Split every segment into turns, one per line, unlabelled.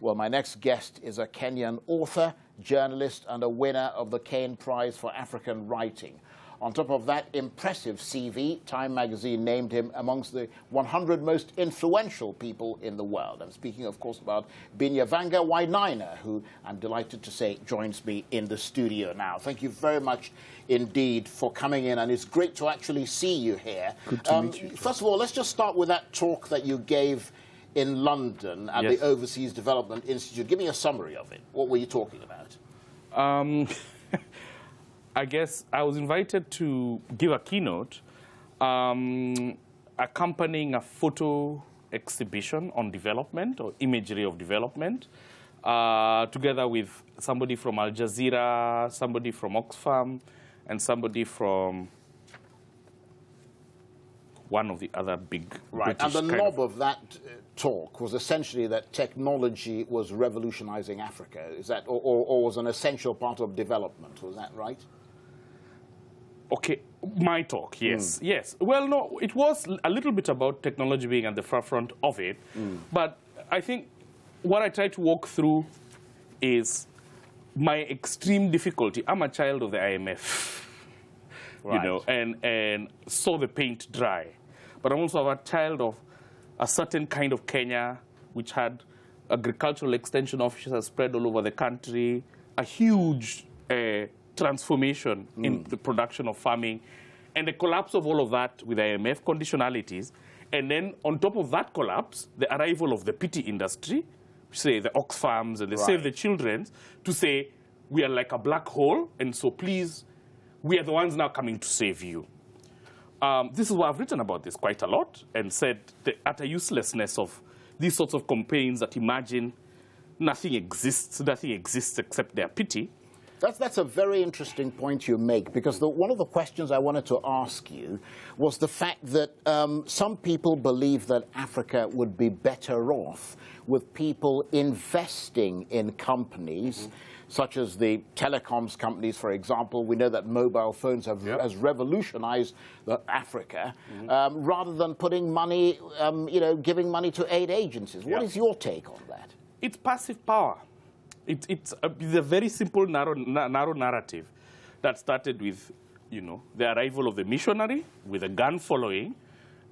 Well, my next guest is a Kenyan author, journalist, and a winner of the Kane Prize for African Writing. On top of that impressive CV, Time magazine named him amongst the 100 most influential people in the world. I'm speaking, of course, about Binyavanga Wainaina, who I'm delighted to say joins me in the studio now. Thank you very much indeed for coming in, and it's great to actually see you here.
Good to meet you.
First of all, let's just start with that talk that you gave in London at the Overseas Development Institute. Give me a summary of it. What were you talking about?
I guess I was invited to give a keynote accompanying a photo exhibition on development or imagery of development, together with somebody from Al Jazeera, somebody from Oxfam, and somebody from one of the other big British
And the knob of that talk was essentially that technology was revolutionizing Africa. Is that, or was an essential part of development? Was that right?
Okay, my talk, yes, yes. Well, no, it was a little bit about technology being at the forefront of it, but I think what I try to walk through is my extreme difficulty. I'm a child of the IMF, you know, and saw the paint dry. But I'm also a child of a certain kind of Kenya, which had agricultural extension offices spread all over the country, a huge transformation in the production of farming, and the collapse of all of that with IMF conditionalities. And then on top of that collapse, the arrival of the pity industry, say the Oxfams and the Save the Children, to say, we are like a black hole, and so please, we are the ones now coming to save you. This is why I've written about this quite a lot and said the utter uselessness of these sorts of campaigns that imagine nothing exists except their pity.
That's a very interesting point you make, because one of the questions I wanted to ask you was the fact that some people believe that Africa would be better off with people investing in companies, such as the telecoms companies, for example. We know that mobile phones has revolutionized Africa, rather than putting money, giving money to aid agencies. What is your take on that?
It's passive power. It's a very simple, narrow narrative that started with, the arrival of the missionary with a gun following,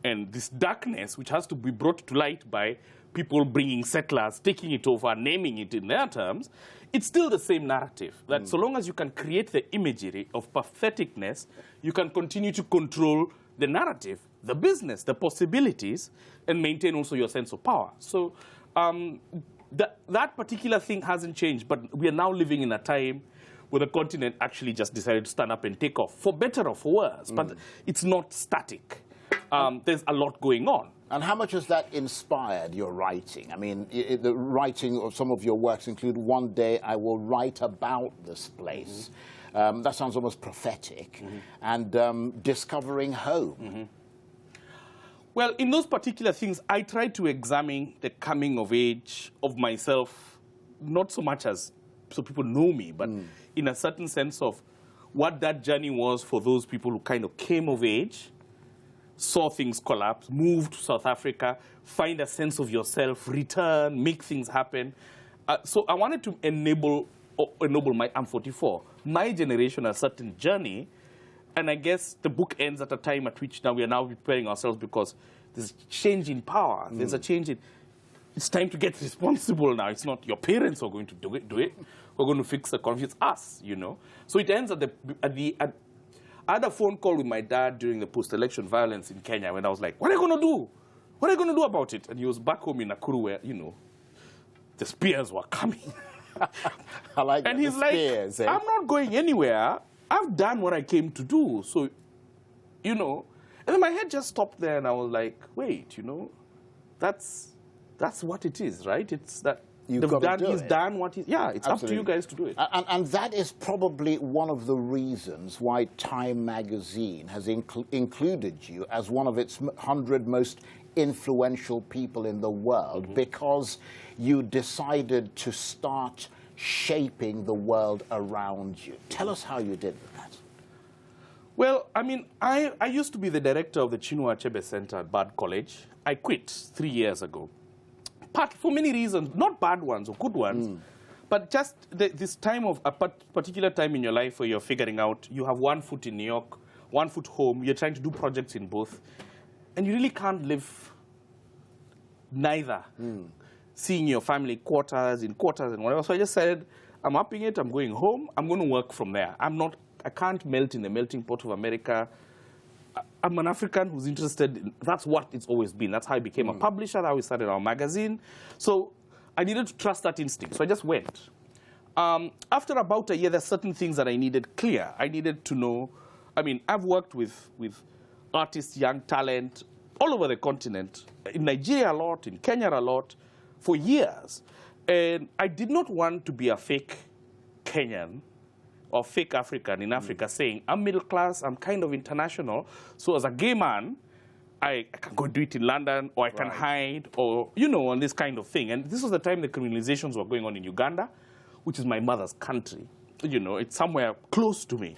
and this darkness which has to be brought to light by people bringing settlers, taking it over, naming it in their terms. It's still the same narrative, that so long as you can create the imagery of patheticness, you can continue to control the narrative, the business, the possibilities, and maintain also your sense of power. So that particular thing hasn't changed, but we are now living in a time where the continent actually just decided to stand up and take off, for better or for worse. But it's not static. There's a lot going on.
And how much has that inspired your writing? I mean, the writing of some of your works include "One Day I Will Write About This Place." That sounds almost prophetic. And "Discovering Home."
Well, in those particular things, I try to examine the coming of age of myself, not so much as so people know me, but in a certain sense of what that journey was for those people who kind of came of age, saw things collapse, moved to South Africa, find a sense of yourself, return, make things happen. So I wanted to enable I'm 44, my generation a certain journey. And I guess the book ends at a time at which now we are now preparing ourselves, because there's a change in power. There's a change in, it's time to get responsible now. It's not your parents who are going to do it. We're going to fix the conflict. It's us, So it ends I had a phone call with my dad during the post-election violence in Kenya when I was like, what are you going to do? What are you going to do about it? And he was back home in Nakuru where, the spears were coming.
I like
and he's like,
spears,
I'm not going anywhere. I've done what I came to do. So, and then my head just stopped there and I was like, wait, that's what it is, right? It's that he's done what he's, it's up to you guys to do it.
And that is probably one of the reasons why Time magazine has included you as one of its 100 most influential people in the world, because you decided to start shaping the world around you. Tell us how you did that.
Well, I mean, I used to be the director of the Chinua Achebe Center at Bard College. I quit 3 years ago. for many reasons, not bad ones or good ones, but just this time of a particular time in your life where you're figuring out you have one foot in New York, one foot home, you're trying to do projects in both, and you really can't live neither. Seeing your family quarters and whatever. So I just said, I'm upping it, I'm going home, I'm going to work from there. I can't melt in the melting pot of America. I'm an African who's interested in, that's what it's always been. That's how I became a publisher, how we started our magazine. So I needed to trust that instinct, so I just went. After about a year, there's certain things that I needed clear. I needed to know, I mean, I've worked with artists, young talent, all over the continent, in Nigeria a lot, in Kenya a lot, for years. And I did not want to be a fake Kenyan or fake African in Africa saying, I'm middle class, I'm kind of international, so as a gay man, I can go do it in London, or I can hide, or, you know, on this kind of thing. And this was the time the criminalizations were going on in Uganda, which is my mother's country. You know, it's somewhere close to me.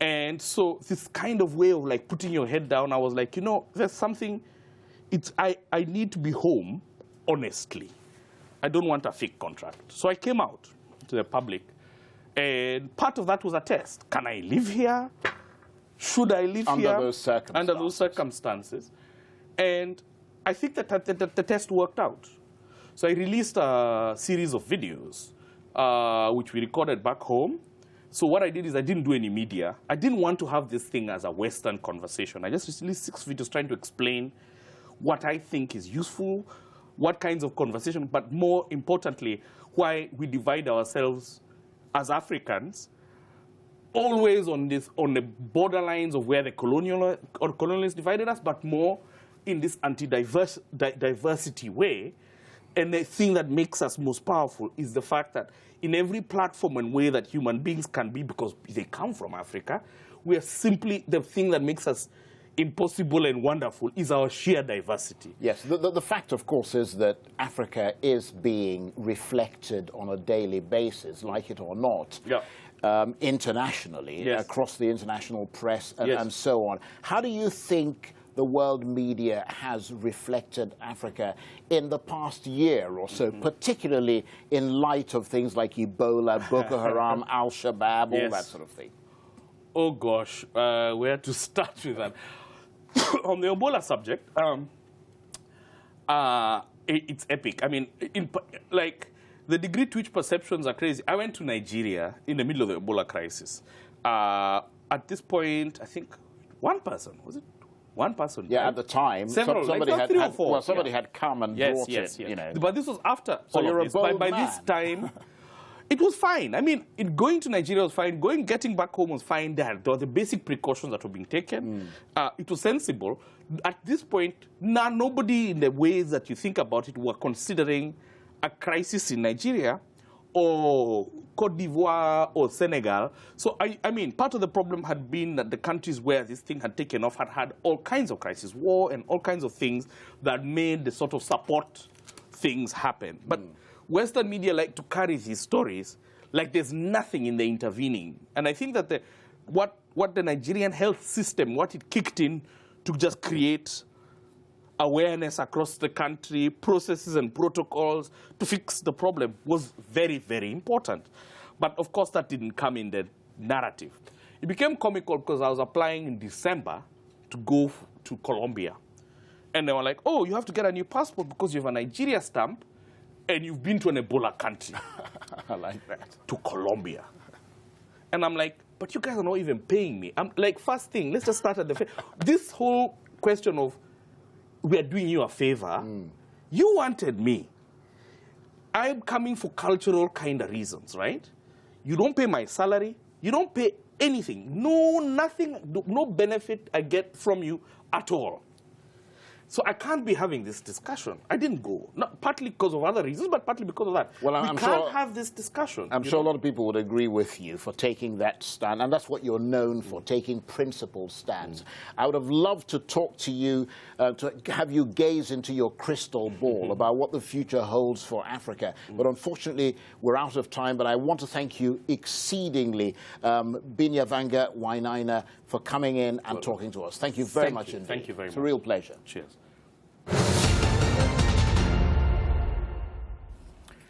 And so this kind of way of like putting your head down, I was like, you know, there's something, I need to be home, honestly. I don't want a fake contract. So I came out to the public, and part of that was a test. Can I live here? Should I live here? Under those circumstances. And I think that the test worked out. So I released a series of videos, which we recorded back home. So what I did is I didn't do any media. I didn't want to have this thing as a Western conversation. I just released 6 videos trying to explain what I think is useful, what kinds of conversation, but more importantly, why we divide ourselves as Africans, always on the borderlines of where the colonialists divided us, but more in this diversity way. And the thing that makes us most powerful is the fact that in every platform and way that human beings can be, because they come from Africa, we are simply, the thing that makes us impossible and wonderful is our sheer diversity.
Yes, the fact, of course, is that Africa is being reflected on a daily basis, like it or not, internationally, across the international press and so on. How do you think the world media has reflected Africa in the past year or so, particularly in light of things like Ebola, Boko Haram, Al-Shabaab, all that sort of thing?
Oh, gosh, where to start with that? On the Ebola subject, it's epic. I mean, like, the degree to which perceptions are crazy. I went to Nigeria in the middle of the Ebola crisis. At this point, I think one person, was it? One person.
Yeah, at the time,
several,
somebody
like 3 or 4.
Well, somebody had come and brought it, you know.
But this was after
so
all
you're
of this.
A bold
By
man.
this time, it was fine. I mean, going to Nigeria was fine. Getting back home was fine. There were the basic precautions that were being taken. It was sensible. At this point, nobody in the ways that you think about it were considering a crisis in Nigeria or Cote d'Ivoire or Senegal. So, I mean, part of the problem had been that the countries where this thing had taken off had all kinds of crises, war and all kinds of things that made the sort of support things happen. But Western media like to carry these stories like there's nothing in the intervening. And I think that what the Nigerian health system, what it kicked in to just create awareness across the country, processes and protocols to fix the problem was very, very important. But of course, that didn't come in the narrative. It became comical because I was applying in December to go to Colombia. And they were like, oh, you have to get a new passport because you have a Nigeria stamp and you've been to an Ebola country.
I like that.
To Colombia. And I'm like, but you guys are not even paying me. I'm like, first thing, let's just start at the this whole question of we are doing you a favor. You wanted me. I'm coming for cultural kind of reasons, right? You don't pay my salary. You don't pay anything. No, nothing, no benefit I get from you at all. So I can't be having this discussion. I didn't go, not partly because of other reasons, but partly because of that.
Well,
we can't have this discussion.
I'm sure a lot of people would agree with you for taking that stand, and that's what you're known for, taking principled stands. I would have loved to talk to you, to have you gaze into your crystal ball about what the future holds for Africa. But unfortunately, we're out of time, but I want to thank you exceedingly, Binyavanga Wainaina, for coming in and talking to us. Thank you very much indeed.
Thank you very much.
It's a real pleasure.
Cheers.